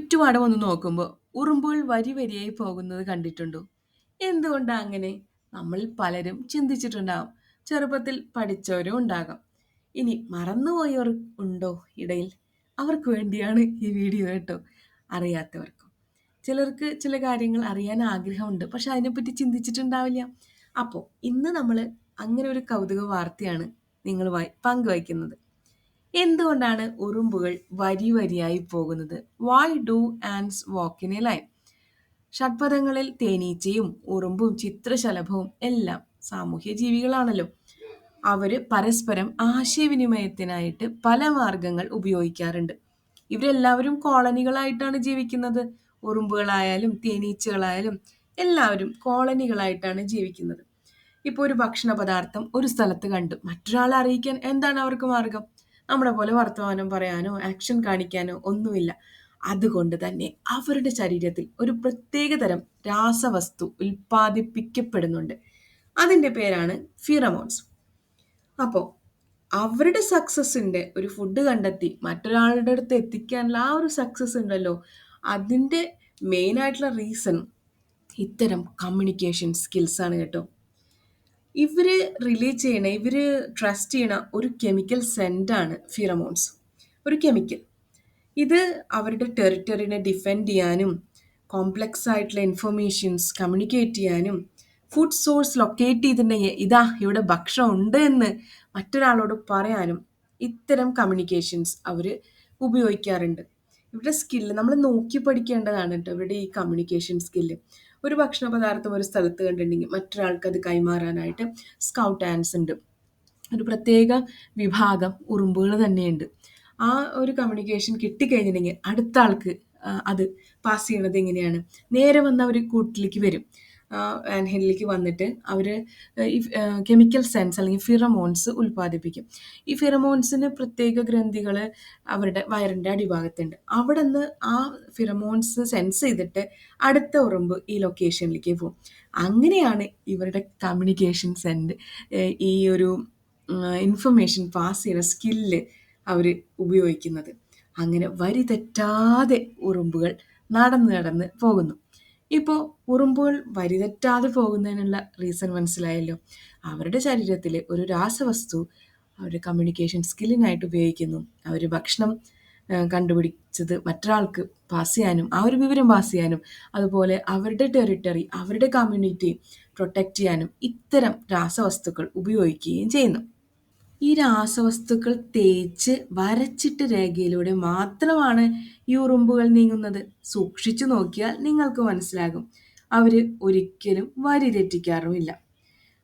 ചുറ്റുപാടും ഒന്ന് നോക്കുമ്പോൾ ഉറുമ്പുകൾ വരി വരിയായി പോകുന്നത് കണ്ടിട്ടുണ്ടോ? എന്തുകൊണ്ടാ അങ്ങനെ? നമ്മളിൽ പലരും ചിന്തിച്ചിട്ടുണ്ടാവും. ചെറുപ്പത്തിൽ പഠിച്ചവരും ഉണ്ടാകാം. ഇനി മറന്നുപോയവർ ഉണ്ടോ ഇടയിൽ? അവർക്ക് വേണ്ടിയാണ് ഈ വീഡിയോ കേട്ടോ. അറിയാത്തവർക്കും. ചിലർക്ക് ചില കാര്യങ്ങൾ അറിയാൻ ആഗ്രഹമുണ്ട്. പക്ഷെ അതിനെപ്പറ്റി ചിന്തിച്ചിട്ടുണ്ടാവില്ല. അപ്പോൾ ഇന്ന് നമ്മൾ അങ്ങനെ ഒരു കൗതുക വാർത്തയാണ് നിങ്ങളുമായി പങ്കുവയ്ക്കുന്നത്. എന്തുകൊണ്ടാണ് ഉറുമ്പുകൾ വരി വരിയായി പോകുന്നത്? Why do ants walk in a line? ഷഡ്പദങ്ങളിൽ തേനീച്ചയും ഉറുമ്പും ചിത്രശലഭവും എല്ലാം സാമൂഹ്യ ജീവികളാണല്ലോ. അവര് പരസ്പരം ആശയവിനിമയത്തിനായിട്ട് പല മാർഗങ്ങൾ ഉപയോഗിക്കാറുണ്ട്. ഇവരെല്ലാവരും കോളനികളായിട്ടാണ് ജീവിക്കുന്നത്. ഉറുമ്പുകളായാലും തേനീച്ചകളായാലും എല്ലാവരും കോളനികളായിട്ടാണ് ജീവിക്കുന്നത്. ഇപ്പോൾ ഒരു ഭക്ഷണ പദാർത്ഥം ഒരു സ്ഥലത്ത് കണ്ടു മറ്റൊരാളെ അറിയിക്കാൻ എന്താണ് അവർക്ക് മാർഗം? നമ്മുടെ പോലെ വർത്തമാനം പറയാനോ ആക്ഷൻ കാണിക്കാനോ ഒന്നുമില്ല. അതുകൊണ്ട് തന്നെ അവരുടെ ശരീരത്തിൽ ഒരു പ്രത്യേകതരം രാസവസ്തു ഉൽപ്പാദിപ്പിക്കപ്പെടുന്നുണ്ട്. അതിൻ്റെ പേരാണ് ഫിറമോൺസ്. അപ്പോൾ അവരുടെ സക്സസിൻ്റെ ഒരു ഫുഡ് കണ്ടെത്തി മറ്റൊരാളുടെ അടുത്ത് എത്തിക്കാനുള്ള ആ ഒരു സക്സസ് ഉണ്ടല്ലോ, അതിൻ്റെ മെയിൻ ആയിട്ടുള്ള റീസൺ ഇത്തരം കമ്മ്യൂണിക്കേഷൻ സ്കിൽസ് ആണ് കേട്ടോ. ഇവര് ഇവര് ട്രസ്റ്റ് ചെയ്യണ ഒരു കെമിക്കൽ സെന്റാണ് ഫിറമോൺസ്. ഒരു കെമിക്കൽ. ഇത് അവരുടെ ടെറിട്ടറിനെ ഡിഫെൻഡ് ചെയ്യാനും കോംപ്ലക്സ് ആയിട്ടുള്ള ഇൻഫർമേഷൻസ് കമ്മ്യൂണിക്കേറ്റ് ചെയ്യാനും ഫുഡ് സോഴ്സ് ലൊക്കേറ്റ് ചെയ്തിട്ടുണ്ടെങ്കിൽ ഇതാ ഇവിടെ ഭക്ഷണം ഉണ്ട് എന്ന് മറ്റൊരാളോട് പറയാനും ഇത്തരം കമ്മ്യൂണിക്കേഷൻസ് അവർ ഉപയോഗിക്കാറുണ്ട്. ഇവരുടെ സ്കില്ല് നമ്മൾ നോക്കി പഠിക്കേണ്ടതാണ് കേട്ടോ. ഇവരുടെ ഈ കമ്മ്യൂണിക്കേഷൻ സ്കില്ല്, ഒരു ഭക്ഷണ പദാർത്ഥം ഒരു സ്ഥലത്ത് കണ്ടിട്ടുണ്ടെങ്കിൽ മറ്റൊരാൾക്ക് അത് കൈമാറാനായിട്ട് സ്കൗട്ട് ആൻഡ്സ് ഉണ്ട്. ഒരു പ്രത്യേക വിഭാഗം ഉറുമ്പുകൾ തന്നെയുണ്ട്. ആ ഒരു കമ്മ്യൂണിക്കേഷൻ കിട്ടിക്കഴിഞ്ഞിട്ടുണ്ടെങ്കിൽ അടുത്ത ആൾക്ക് അത് പാസ് ചെയ്യണത് എങ്ങനെയാണ്? നേരെ വന്ന് അവർ കൂട്ടിലേക്ക് വരും. ആൻഹെല്ലിലേക്ക് വന്നിട്ട് അവർ ഈ കെമിക്കൽ സെൻസ് അല്ലെങ്കിൽ ഫിറമോൺസ് ഉൽപ്പാദിപ്പിക്കും. ഈ ഫിറമോൺസിന് പ്രത്യേക ഗ്രന്ഥികൾ അവരുടെ വയറിൻ്റെ അടിഭാഗത്തുണ്ട്. അവിടെ നിന്ന് ആ ഫിറമോൺസ് സെൻസ് ചെയ്തിട്ട് അടുത്ത ഉറുമ്പ് ഈ ലൊക്കേഷനിലേക്ക് പോകും. അങ്ങനെയാണ് ഇവരുടെ കമ്മ്യൂണിക്കേഷൻ സെൻഡ് ഈ ഒരു ഇൻഫർമേഷൻ പാസ് ചെയ്യുന്ന സ്കില്ല് അവർ ഉപയോഗിക്കുന്നത്. അങ്ങനെ വരി തെറ്റാതെ ഉറുമ്പുകൾ നടന്ന് നടന്ന് പോകുന്നു. ഇപ്പോൾ ഉറുമ്പുകൾ വരിതെറ്റാതെ പോകുന്നതിനുള്ള റീസൺ മനസ്സിലായല്ലോ. അവരുടെ ശരീരത്തിൽ ഒരു രാസവസ്തു അവരുടെ കമ്മ്യൂണിക്കേഷൻ സ്കില്ലിനായിട്ട് ഉപയോഗിക്കുന്നു. അവർ ഭക്ഷണം കണ്ടുപിടിച്ചത് മറ്റൊരാൾക്ക് പാസ് ചെയ്യാനും ആ ഒരു വിവരം പാസ് ചെയ്യാനും അതുപോലെ അവരുടെ ടെറിട്ടറി അവരുടെ കമ്മ്യൂണിറ്റി പ്രൊട്ടക്റ്റ് ചെയ്യാനും ഇത്തരം രാസവസ്തുക്കൾ ഉപയോഗിക്കുകയും ചെയ്യുന്നു. ഈ രാസവസ്തുക്കൾ തേച്ച് വരച്ചിട്ട രേഖയിലൂടെ മാത്രമാണ് ഈ ഉറുമ്പുകൾ നീങ്ങുന്നത്. സൂക്ഷിച്ചു നോക്കിയാൽ നിങ്ങൾക്ക് മനസ്സിലാകും. അവര് ഒരിക്കലും വരി തെറ്റിക്കാറുമില്ല.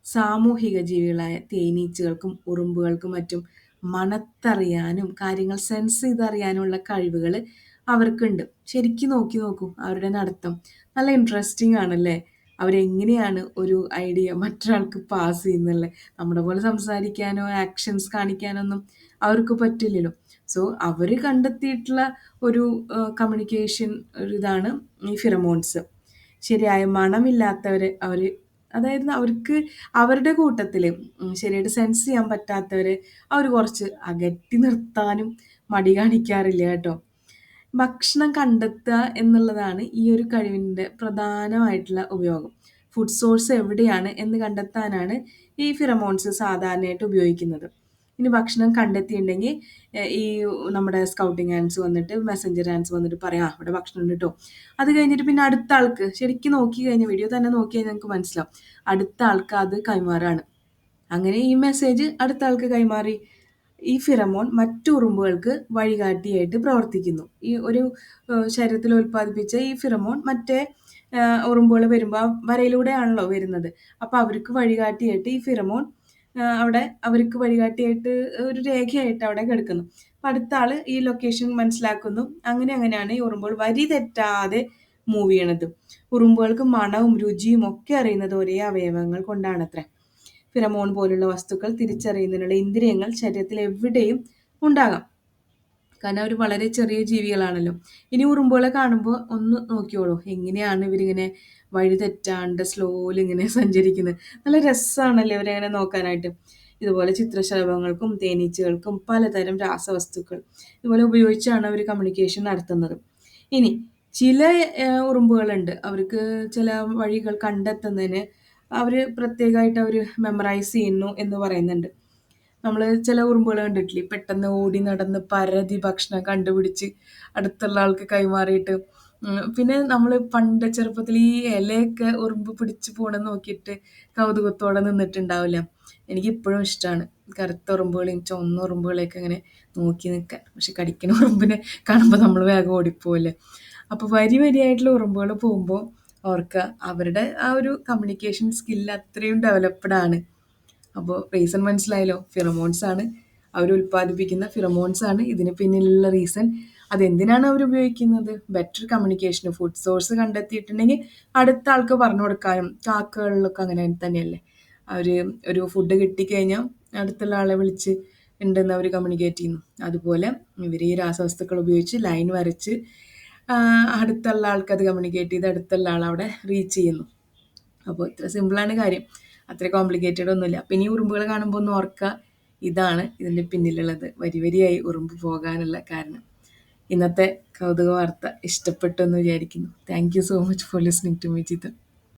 സാമൂഹിക ജീവികളായ തേനീച്ചകൾക്കും ഉറുമ്പുകൾക്കും മറ്റും മണത്തറിയാനും കാര്യങ്ങൾ സെൻസ് ചെയ്തറിയാനുള്ള കഴിവുകൾ അവർക്കുണ്ട്. ശരിക്കും നോക്കി നോക്കൂ അവരുടെ നടത്തം. നല്ല ഇൻട്രസ്റ്റിംഗ് ആണല്ലേ? അവരെങ്ങനെയാണ് ഒരു ഐഡിയ മറ്റൊരാൾക്ക് പാസ് ചെയ്യുന്നല്ലേ. നമ്മുടെ പോലെ സംസാരിക്കാനോ ആക്ഷൻസ് കാണിക്കാനോ ഒന്നും അവർക്ക് പറ്റില്ലല്ലോ. സോ അവർ കണ്ടെത്തിയിട്ടുള്ള ഒരു കമ്മ്യൂണിക്കേഷൻ ഒരു ഇതാണ് ഈ ഫിറമോൺസ്. ശരിയായ മണമില്ലാത്തവർ അതായത് അവർക്ക് അവരുടെ കൂട്ടത്തിൽ ശരിയായിട്ട് സെൻസ് ചെയ്യാൻ പറ്റാത്തവർ അവർ കുറച്ച് അകറ്റി നിർത്താനും മടി കാണിക്കാറില്ല കേട്ടോ. ഭക്ഷണം കണ്ടെത്തുക എന്നുള്ളതാണ് ഈ ഒരു കഴിവിൻ്റെ പ്രധാനമായിട്ടുള്ള ഉപയോഗം. ഫുഡ് സോഴ്സ് എവിടെയാണ് എന്ന് കണ്ടെത്താനാണ് ഈ ഫിറമോൺസ് സാധാരണയായിട്ട് ഉപയോഗിക്കുന്നത്. ഇനി ഭക്ഷണം കണ്ടെത്തിയിട്ടുണ്ടെങ്കിൽ ഈ നമ്മുടെ സ്കൗട്ടിങ് ഹാൻഡ്സ് വന്നിട്ട് മെസ്സഞ്ചർ ഹാൻഡ്സ് വന്നിട്ട് പറയാം അവിടെ ഭക്ഷണം ഉണ്ട് കേട്ടോ. അത് കഴിഞ്ഞിട്ട് പിന്നെ അടുത്ത ആൾക്ക് ശരിക്കും നോക്കി കഴിഞ്ഞാൽ വീഡിയോ തന്നെ നോക്കി കഴിഞ്ഞാൽ നിങ്ങൾക്ക് മനസ്സിലാവും അടുത്ത ആൾക്ക് അത് കൈമാറാണ്. അങ്ങനെ ഈ മെസ്സേജ് അടുത്ത ആൾക്ക് കൈമാറി. ഈ ഫിറമോൺ മറ്റു ഉറുമ്പുകൾക്ക് വഴികാട്ടിയായിട്ട് പ്രവർത്തിക്കുന്നു. ഈ ഒരു ശരീരത്തിൽ ഉൽപ്പാദിപ്പിച്ച ഈ ഫിറമോൺ മറ്റേ ഉറുമ്പുകൾ വരുമ്പോൾ വരയിലൂടെയാണല്ലോ വരുന്നത്. അപ്പോൾ അവർക്ക് വഴികാട്ടിയായിട്ട് ഈ ഫിറമോൺ അവിടെ അവർക്ക് വഴികാട്ടിയായിട്ട് ഒരു രേഖയായിട്ട് അവിടെ കിടക്കുന്നു. അപ്പം അടുത്ത ആൾ ഈ ലൊക്കേഷൻ മനസ്സിലാക്കുന്നു. അങ്ങനെയാണ് ഈ ഉറുമ്പുകൾ വരി തെറ്റാതെ മൂവ് ചെയ്യണത്. ഉറുമ്പുകൾക്ക് മണവും രുചിയും ഒക്കെ അറിയുന്നത് ഒരേ അവയവങ്ങൾ കൊണ്ടാണത്രേ. ഫിറമോൺ പോലുള്ള വസ്തുക്കൾ തിരിച്ചറിയുന്നതിനുള്ള ഇന്ദ്രിയങ്ങൾ ശരീരത്തിൽ എവിടെയും ഉണ്ടാകാം. കാരണം അവർ വളരെ ചെറിയ ജീവികളാണല്ലോ. ഇനി ഉറുമ്പുകളെ കാണുമ്പോൾ ഒന്ന് നോക്കിയോളൂ എങ്ങനെയാണ് ഇവരിങ്ങനെ വഴി തെറ്റാണ്ട് സ്ലോയിൽ ഇങ്ങനെ സഞ്ചരിക്കുന്നത്. നല്ല രസമാണല്ലോ ഇവരെങ്ങനെ നോക്കാനായിട്ട്. ഇതുപോലെ ചിത്രശലഭങ്ങൾക്കും തേനീച്ചകൾക്കും പലതരം രാസവസ്തുക്കൾ ഇതുപോലെ ഉപയോഗിച്ചാണ് അവർ കമ്മ്യൂണിക്കേഷൻ നടത്തുന്നത്. ഇനി ചില ഉറുമ്പുകളുണ്ട്. അവർക്ക് ചില വഴികൾ കണ്ടെത്തുന്നതിന് അവര് പ്രത്യേകമായിട്ട് അവര് മെമ്മറൈസ് ചെയ്യുന്നു എന്ന് പറയുന്നുണ്ട്. നമ്മള് ചില ഉറുമ്പുകളെ കണ്ടിട്ടില്ലേ? പെട്ടെന്ന് ഓടി നടന്ന് പരതി ഭക്ഷണം കണ്ടുപിടിച്ച് അടുത്തുള്ള ആൾക്ക് കൈമാറിയിട്ട് പിന്നെ നമ്മള് പണ്ട് ചെറുപ്പത്തിൽ ഈ ഇലയൊക്കെ ഉറുമ്പ് പിടിച്ച് പോണത് നോക്കിയിട്ട് കൗതുകത്തോടെ നിന്നിട്ടുണ്ടാവില്ല. എനിക്കിപ്പോഴും ഇഷ്ടമാണ് കറുത്ത ഉറുമ്പുകളെയും ചുവന്ന ഉറുമ്പുകളെയൊക്കെ ഇങ്ങനെ നോക്കി നിൽക്കാൻ. പക്ഷെ കടിക്കുന്ന ഉറുമ്പിനെ കാണുമ്പോൾ നമ്മൾ വേഗം ഓടിപ്പോവില്ലേ. അപ്പോൾ വരി വരിയായിട്ടുള്ള ഉറുമ്പുകൾ പോകുമ്പോൾ അവർക്ക് അവരുടെ ആ ഒരു കമ്മ്യൂണിക്കേഷൻ സ്കില്ല് അത്രയും ഡെവലപ്ഡ് ആണ്. അപ്പോൾ റീസൺ മനസ്സിലായല്ലോ, ഫിറമോൺസ് ആണ്. അവർ ഉൽപ്പാദിപ്പിക്കുന്ന ഫിറമോൺസ് ആണ് ഇതിന് പിന്നിലുള്ള റീസൺ. അതെന്തിനാണ് അവർ ഉപയോഗിക്കുന്നത്? ബെറ്റർ കമ്മ്യൂണിക്കേഷന്. ഫുഡ് സോഴ്സ് കണ്ടെത്തിയിട്ടുണ്ടെങ്കിൽ അടുത്ത ആൾക്ക് പറഞ്ഞു കൊടുക്കാനും. കാക്കകളിലൊക്കെ അങ്ങനെ തന്നെയല്ലേ, അവർ ഒരു ഫുഡ് കിട്ടിക്കഴിഞ്ഞാൽ അടുത്തുള്ള ആളെ വിളിച്ച് ഉണ്ടെന്ന് അവർ കമ്മ്യൂണിക്കേറ്റ് ചെയ്യുന്നു. അതുപോലെ ഇവർ ഈ രാസവസ്തുക്കൾ ഉപയോഗിച്ച് ലൈൻ വരച്ച് അടുത്തുള്ള ആൾക്ക് അത് കമ്മ്യൂണിക്കേറ്റ് ചെയ്ത് അടുത്തുള്ള ആൾ അവിടെ റീച്ച് ചെയ്യുന്നു. അപ്പോൾ ഇത്ര സിമ്പിളാണ് കാര്യം, അത്ര കോംപ്ലിക്കേറ്റഡ് ഒന്നുമില്ല. പിന്നെ ഈ ഉറുമ്പുകൾ കാണുമ്പോൾ ഒന്ന് ഓർക്കുക, ഇതാണ് ഇതിൻ്റെ പിന്നിലുള്ളത്, വരി വരിയായി ഉറുമ്പ് പോകാനുള്ള കാരണം. ഇന്നത്തെ കൗതുക വാർത്ത ഇഷ്ടപ്പെട്ടു എന്ന് വിചാരിക്കുന്നു. Thank you so much for listening to me, Jith.